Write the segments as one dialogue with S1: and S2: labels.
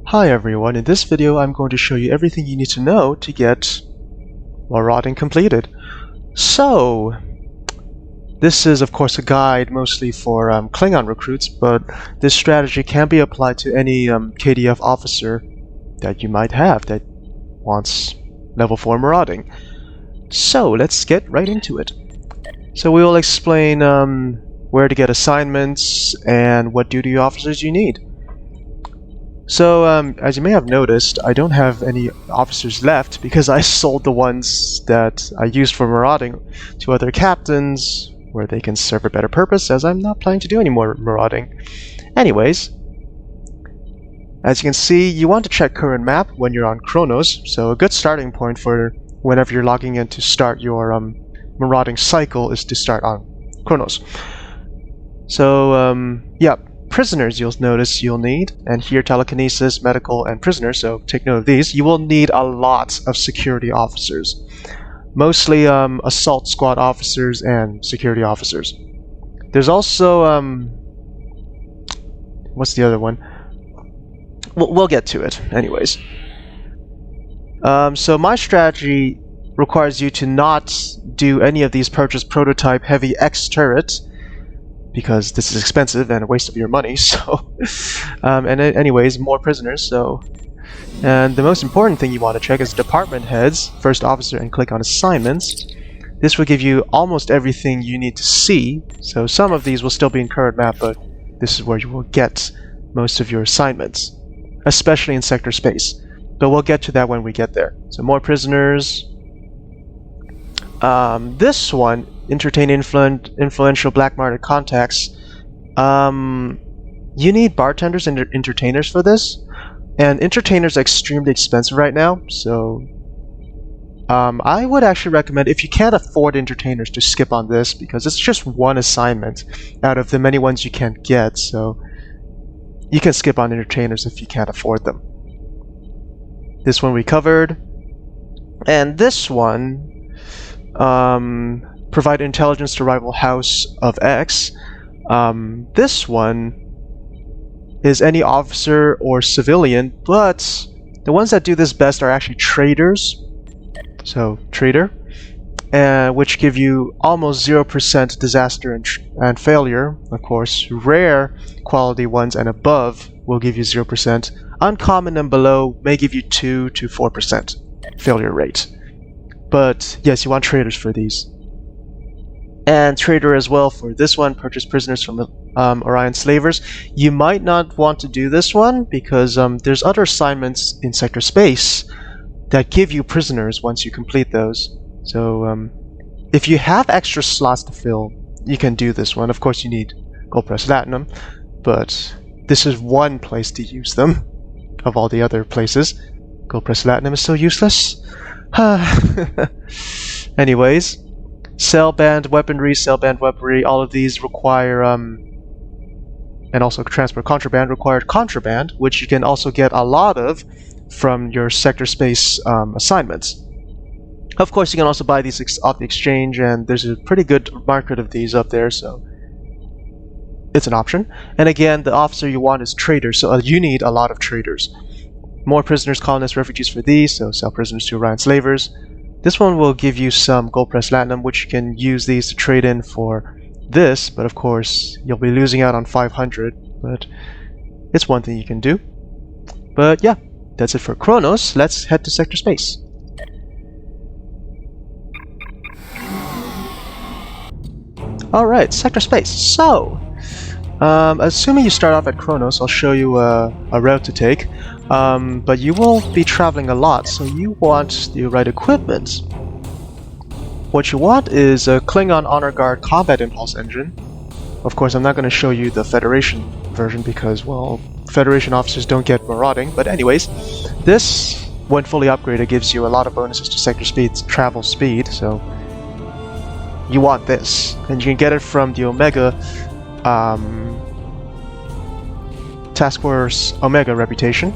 S1: Hi everyone, in this video I'm going to show you everything you need to know to get Marauding completed. So, this is of course a guide mostly for Klingon recruits, but this strategy can be applied to any KDF officer that you might have that wants level 4 Marauding. So, let's get right into it. So we will explain where to get assignments and what duty officers you need. So, as you may have noticed, I don't have any officers left because I sold the ones that I used for marauding to other captains where they can serve a better purpose, as I'm not planning to do any more marauding. Anyways, as you can see, you want to check current map when you're on Kronos, so a good starting point for whenever you're logging in to start your marauding cycle is to start on Kronos. So, yeah. Prisoners you'll notice you'll need, and here telekinesis, medical, and prisoners, so take note of these. You will need a lot of security officers. Mostly assault squad officers and security officers. There's also, what's the other one? We'll get to it, anyways. So my strategy requires you to not do any of these purchase prototype heavy X turret, because this is expensive and a waste of your money. So and anyways, more prisoners. So, and the most important thing you want to check is department heads, first officer, and click on assignments. This will give you almost everything you need to see. So some of these will still be in current map, but this is where you will get most of your assignments, especially in sector space, but we'll get to that when we get there. So more prisoners. This one, entertain influential black market contacts. You need bartenders and entertainers for this, and entertainers are extremely expensive right now, so I would actually recommend, if you can't afford entertainers, to skip on this, because it's just one assignment out of the many ones you can't get, so you can skip on entertainers if you can't afford them. This one we covered, and this one, provide intelligence to rival House of X. This one is any officer or civilian, but the ones that do this best are actually traders. So, trader, which give you almost 0% disaster and failure. Of course, rare quality ones and above will give you 0%. Uncommon and below may give you 2 to 4% failure rate. But yes, you want traders for these. And trader as well for this one, purchase prisoners from Orion slavers. You might not want to do this one because there's other assignments in sector space that give you prisoners once you complete those. So if you have extra slots to fill, you can do this one. Of course you need gold press platinum, but this is one place to use them of all the other places. Gold press platinum is so useless. Anyways, cell band weaponry, all of these require and also transport contraband required contraband, which you can also get a lot of from your sector space assignments. Of course, you can also buy these off the exchange, and there's a pretty good market of these up there, so it's an option. And again, the officer you want is traders, so you need a lot of traders. More prisoners, colonists, refugees for these, so sell prisoners to Orion slavers. This one will give you some gold press platinum, which you can use these to trade in for this, but of course you'll be losing out on 500, but it's one thing you can do. But yeah, that's it for Kronos. Let's head to sector space. Alright, sector space. So, assuming you start off at Kronos, I'll show you a route to take. But you will be traveling a lot, so you want the right equipment. What you want is a Klingon Honor Guard Combat Impulse Engine. Of course, I'm not going to show you the Federation version because, well, Federation officers don't get marauding. But anyways, this, when fully upgraded, gives you a lot of bonuses to sector speed, travel speed, so you want this. And you can get it from the Omega Task Force Omega reputation.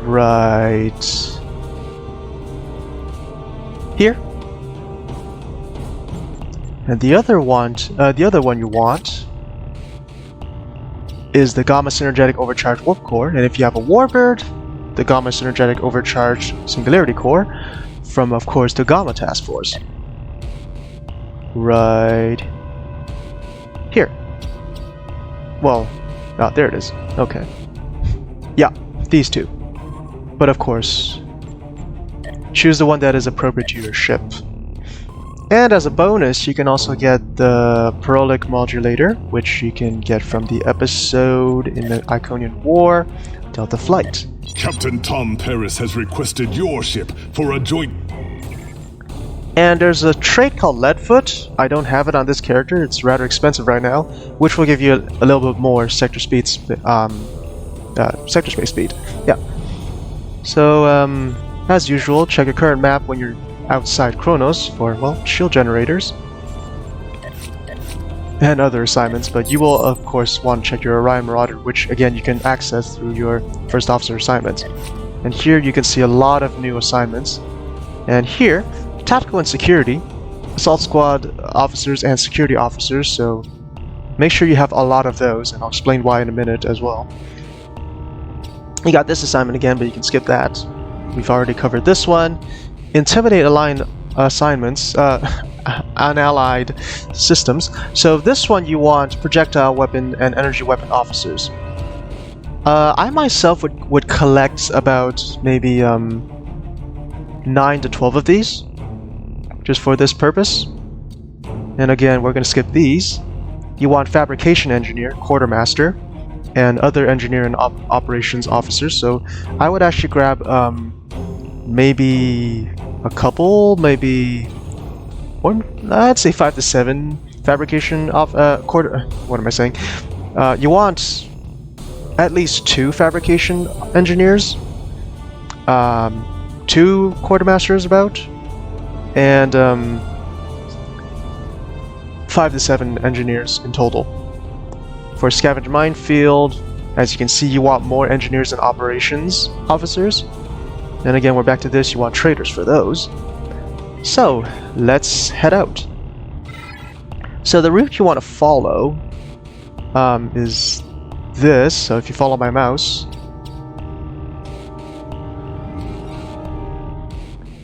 S1: Right here. And the other one you want is the Gamma Synergetic Overcharge Warp Core, and if you have a Warbird, the Gamma Synergetic Overcharge Singularity Core from, of course, the Gamma Task Force. Right here. Well, there it is. Okay. Yeah, these two. But of course, choose the one that is appropriate to your ship. And as a bonus, you can also get the Parolic Modulator, which you can get from the episode in the Iconian War, Delta Flight.
S2: Captain Tom Paris has requested your ship for a joint...
S1: And there's a trait called Leadfoot. I don't have it on this character, it's rather expensive right now, which will give you a little bit more sector space speed. Yeah. So, as usual, check your current map when you're outside Kronos for, well, shield generators and other assignments, but you will of course want to check your Orion Marauder, which again you can access through your first officer assignments. And here you can see a lot of new assignments. And here, tactical and security, assault squad officers and security officers, so make sure you have a lot of those, and I'll explain why in a minute as well. You got this assignment again, but you can skip that. We've already covered this one. Intimidate aligned assignments, unallied systems. So this one you want projectile weapon and energy weapon officers. I myself would collect about maybe 9 to 12 of these, just for this purpose. And again, we're going to skip these. You want fabrication engineer, quartermaster, and other engineer and operations officers. So I would actually grab maybe a couple, or I'd say 5 to 7 fabrication of what am I saying? You want at least 2 fabrication engineers, 2 quartermasters about, and 5 to 7 engineers in total. For scavenge minefield, as you can see, you want more engineers and operations officers. And again, we're back to this, you want traders for those. So, let's head out. So the route you want to follow is this, so if you follow my mouse.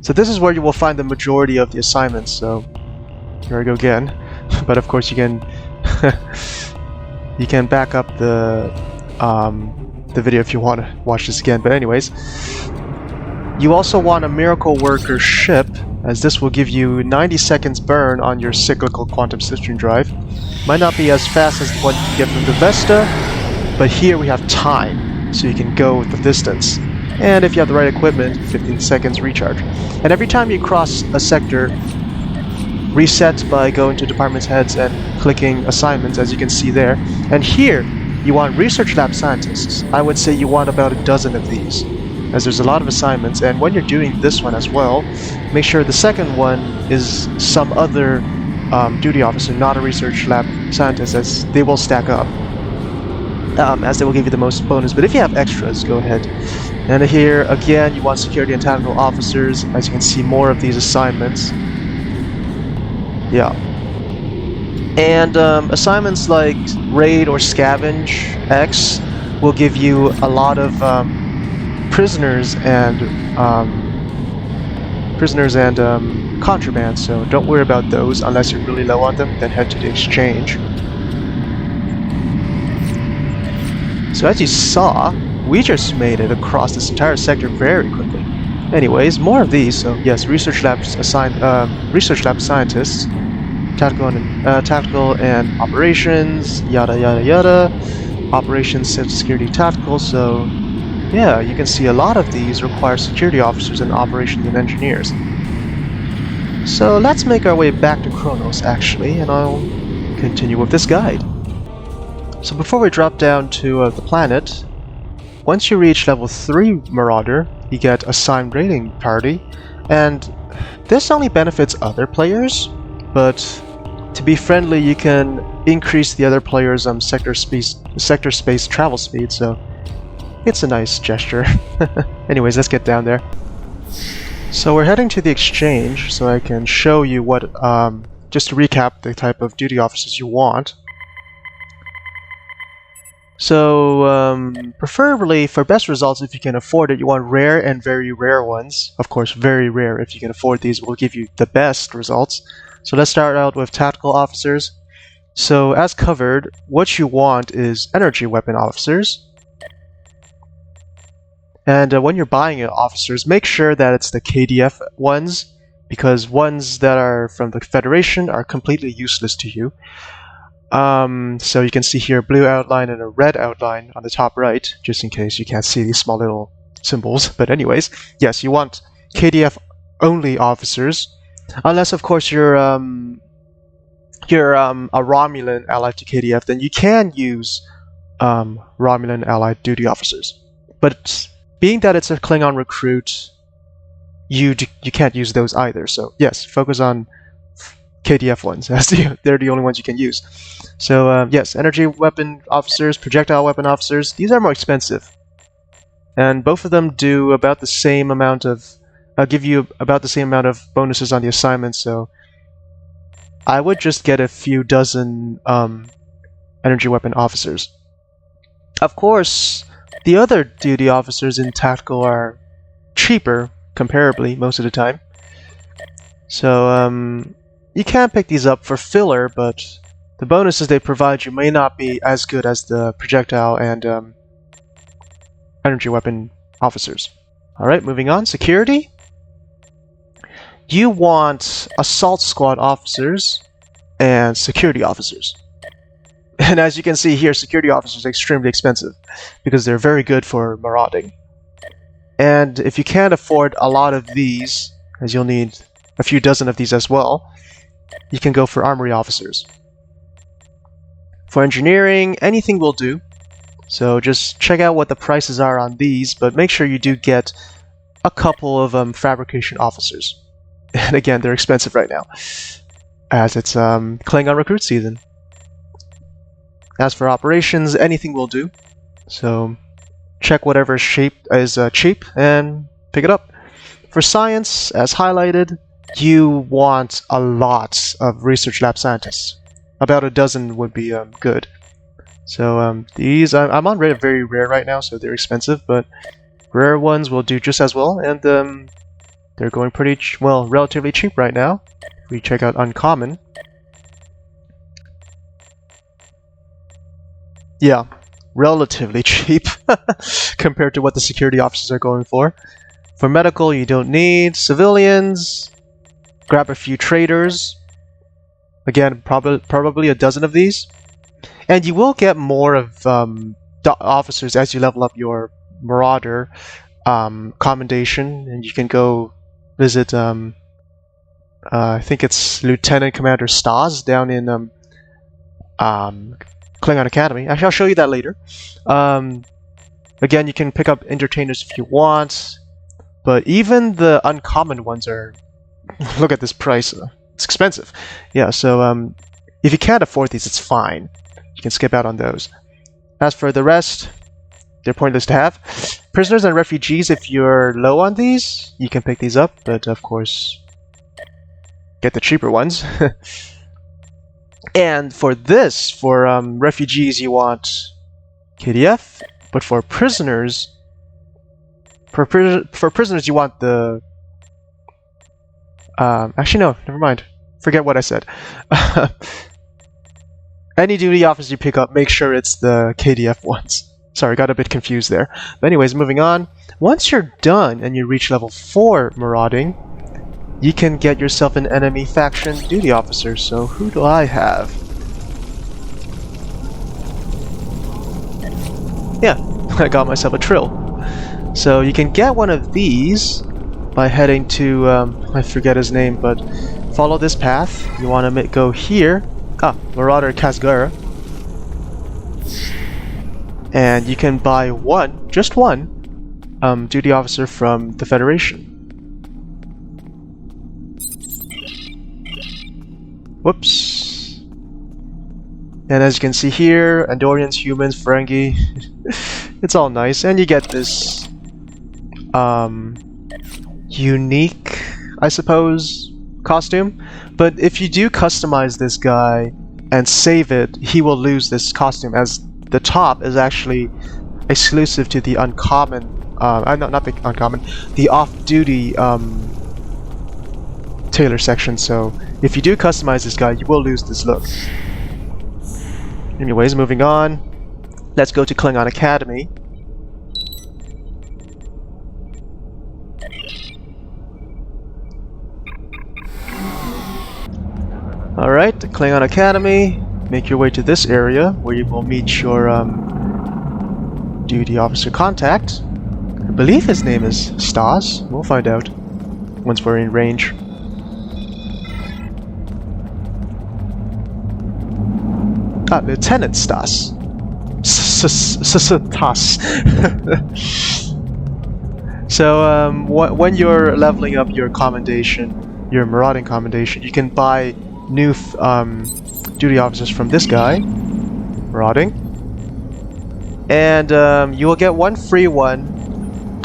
S1: So this is where you will find the majority of the assignments, so here I go again. But of course you can you can back up the video if you want to watch this again, but anyways. You also want a Miracle Worker ship, as this will give you 90 seconds burn on your cyclical quantum cistern drive. Might not be as fast as the one you can get from the Vesta, but here we have time, so you can go the distance. And if you have the right equipment, 15 seconds recharge. And every time you cross a sector, reset by going to department heads and clicking assignments, as you can see there. And here, you want research lab scientists. I would say you want about a dozen of these, as there's a lot of assignments. And when you're doing this one as well, make sure the second one is some other duty officer, not a research lab scientist, as they will stack up, as they will give you the most bonus. But if you have extras, go ahead. And here again, you want security and tactical officers, as you can see more of these assignments. Yeah. And assignments like raid or scavenge X will give you a lot of prisoners and contraband, so don't worry about those unless you're really low on them, then head to the exchange. So as you saw, we just made it across this entire sector very quickly. Anyways, more of these, so yes, research lab scientists, tactical and operations, yada yada yada, operations, security, tactical, so yeah, you can see a lot of these require security officers and operations and engineers. So let's make our way back to Kronos actually, and I'll continue with this guide. So before we drop down to the planet, once you reach level 3 Marauder, you get assigned raiding party, and this only benefits other players, but to be friendly you can increase the other players' sector space travel speed, so it's a nice gesture. Anyways, let's get down there. So we're heading to the exchange, so I can show you what, just to recap the type of duty officers you want. So, preferably for best results, if you can afford it, you want rare and very rare ones. Of course, very rare if you can afford these will give you the best results. So let's start out with tactical officers. So as covered, what you want is energy weapon officers. And when you're buying officers, make sure that it's the KDF ones, because ones that are from the Federation are completely useless to you. So you can see here a blue outline and a red outline on the top right, just in case you can't see these small little symbols. But anyways, yes, you want KDF only officers, unless of course you're a Romulan allied to KDF, then you can use Romulan allied duty officers. But being that it's a Klingon recruit, you can't use those either. So yes, focus on KDF ones, as they're the only ones you can use. So yes, energy weapon officers, projectile weapon officers, these are more expensive. And both of them do about the same amount of, give you about the same amount of bonuses on the assignment, so I would just get a few dozen energy weapon officers. Of course, the other duty officers in tactical are cheaper, comparably, most of the time. So, you can pick these up for filler, but the bonuses they provide you may not be as good as the projectile and energy weapon officers. Alright, moving on. Security. You want assault squad officers and security officers. And as you can see here, security officers are extremely expensive because they're very good for marauding. And if you can't afford a lot of these, as you'll need a few dozen of these as well, you can go for armory officers. For engineering, anything will do. So just check out what the prices are on these, but make sure you do get a couple of fabrication officers. And again, they're expensive right now, as it's Klingon Recruit season. As for operations, anything will do. So check whatever is cheap and pick it up. For science, as highlighted, you want a lot of research lab scientists. About a dozen would be good. So these, I'm on very rare right now, so they're expensive, but rare ones will do just as well, and they're going pretty relatively cheap right now. If we check out uncommon, yeah, relatively cheap compared to what the security officers are going for. For medical, you don't need civilians. Grab a few traders. Again, probably a dozen of these. And you will get more of officers as you level up your Marauder commendation, and you can go visit, I think it's Lieutenant Commander Stas down in Klingon Academy. Actually, I'll show you that later. Again, you can pick up entertainers if you want, but even the uncommon ones are... Look at this price. It's expensive. Yeah, so if you can't afford these, it's fine. You can skip out on those. As for the rest, they're pointless to have. Prisoners and refugees, if you're low on these, you can pick these up, but of course, get the cheaper ones. And for this, for refugees, you want KDF, but for prisoners, you want the... actually, no, never mind. Forget what I said. Any duty officer you pick up, make sure it's the KDF ones. Sorry, got a bit confused there. But anyways, moving on. Once you're done and you reach level 4 marauding, you can get yourself an enemy faction duty officer. So who do I have? Yeah, I got myself a Trill. So you can get one of these by heading to, I forget his name, but follow this path. You want to go here. Marauder Kasgara. And you can buy just one, duty officer from the Federation. Whoops. And as you can see here, Andorians, humans, Ferengi, it's all nice. And you get this, unique, I suppose, costume. But if you do customize this guy and save it, he will lose this costume as the top is actually exclusive to the uncommon, not the uncommon, the off-duty tailor section. So if you do customize this guy, you will lose this look. Anyways, moving on. Let's go to Klingon Academy. Alright, Klingon Academy. Make your way to this area where you will meet your duty officer contact. I believe his name is Stas. We'll find out once we're in range. Lieutenant Stas. Stas. So, when you're leveling up your commendation, your Marauding commendation, you can buy new duty officers from this guy, Marauding, and you will get one free one.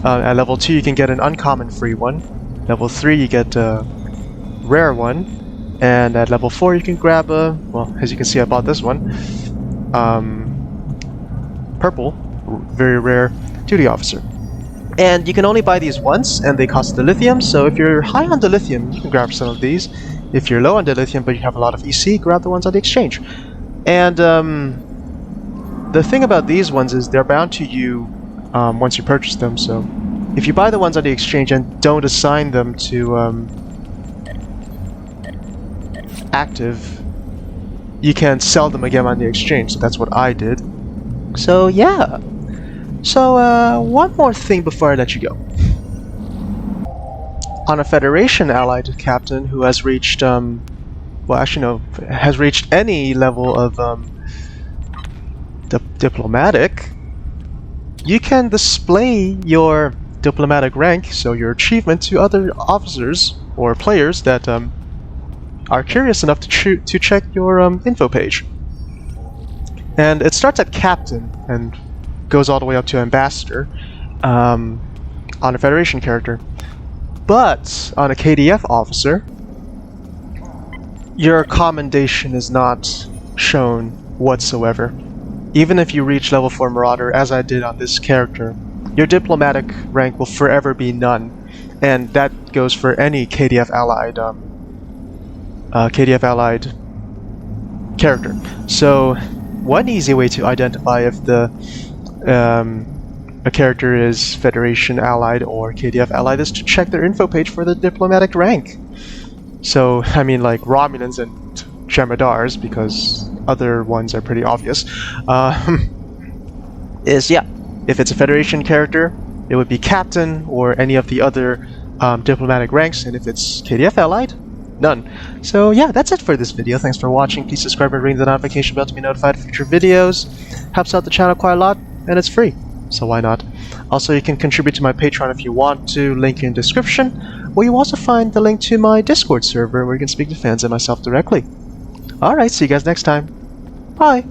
S1: At level 2 you can get an uncommon free one. Level 3 you get a rare one, and at level 4 you can grab a, well, as you can see I bought this one, purple, very rare duty officer. And you can only buy these once, and they cost dilithium, so if you're high on dilithium you can grab some of these. If you're low on dilithium but you have a lot of EC, grab the ones on the exchange. And the thing about these ones is they're bound to you once you purchase them, so if you buy the ones on the exchange and don't assign them to active, you can sell them again on the exchange, so that's what I did. So yeah. So one more thing before I let you go. On a Federation allied captain who has reached, well actually no, has reached any level of diplomatic, you can display your diplomatic rank, so your achievement, to other officers or players that are curious enough to check your info page. And it starts at captain and goes all the way up to ambassador on a Federation character. But on a KDF officer, your commendation is not shown whatsoever. Even if you reach level 4 Marauder, as I did on this character, your diplomatic rank will forever be none. And that goes for any KDF allied character. So one easy way to identify if a character is Federation allied or KDF allied is to check their info page for the diplomatic rank. So I mean, like Romulans and Jemadars, because other ones are pretty obvious, is, yeah, if it's a Federation character, it would be captain or any of the other diplomatic ranks, and if it's KDF allied, none. So yeah, that's it for this video. Thanks for watching. Please subscribe and ring the notification bell to be notified of future videos. Helps out the channel quite a lot, and it's free, so why not? Also, you can contribute to my Patreon if you want to, link in description, where you also find the link to my Discord server where you can speak to fans and myself directly. Alright, see you guys next time. Bye!